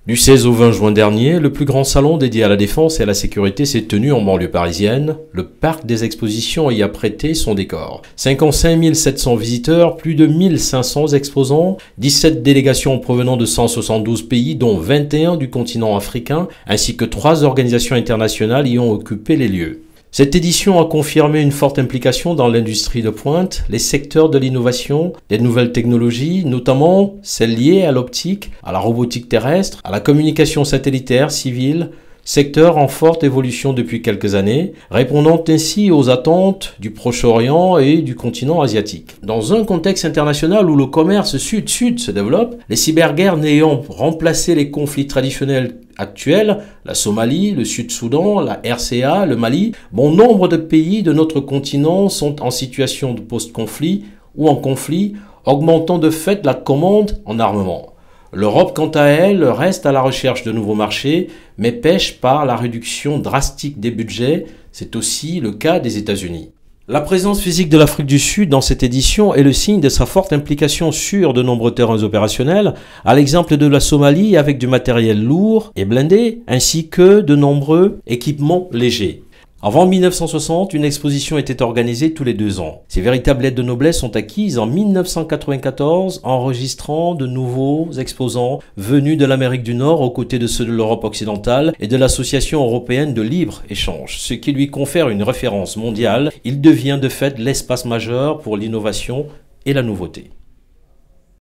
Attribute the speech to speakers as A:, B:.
A: Du 16 au 20 juin dernier, le plus grand salon dédié à la défense et à la sécurité s'est tenu en banlieue parisienne. Le parc des expositions y a prêté son décor. 55 700 visiteurs, plus de 1500 exposants, 17 délégations provenant de 172 pays, dont 21 du continent africain, ainsi que 3 organisations internationales y ont occupé les lieux. Cette édition a confirmé une forte implication dans l'industrie de pointe, les secteurs de l'innovation, des nouvelles technologies, notamment celles liées à l'optique, à la robotique terrestre, à la communication satellitaire civile, secteur en forte évolution depuis quelques années, répondant ainsi aux attentes du Proche-Orient et du continent asiatique. Dans un contexte international où le commerce sud-sud se développe, les cyberguerres n'ayant remplacé les conflits traditionnels actuels, la Somalie, le Sud-Soudan, la RCA, le Mali, bon nombre de pays de notre continent sont en situation de post-conflit ou en conflit, augmentant de fait la commande en armement. L'Europe, quant à elle, reste à la recherche de nouveaux marchés, mais pêche par la réduction drastique des budgets. C'est aussi le cas des États-Unis. La présence physique de l'Afrique du Sud dans cette édition est le signe de sa forte implication sur de nombreux terrains opérationnels, à l'exemple de la Somalie avec du matériel lourd et blindé, ainsi que de nombreux équipements légers. Avant 1960, une exposition était organisée tous les 2 ans. Ces véritables lettres de noblesse sont acquises en 1994, enregistrant de nouveaux exposants venus de l'Amérique du Nord aux côtés de ceux de l'Europe occidentale et de l'Association européenne de libre-échange, ce qui lui confère une référence mondiale. Il devient de fait l'espace majeur pour l'innovation et la nouveauté.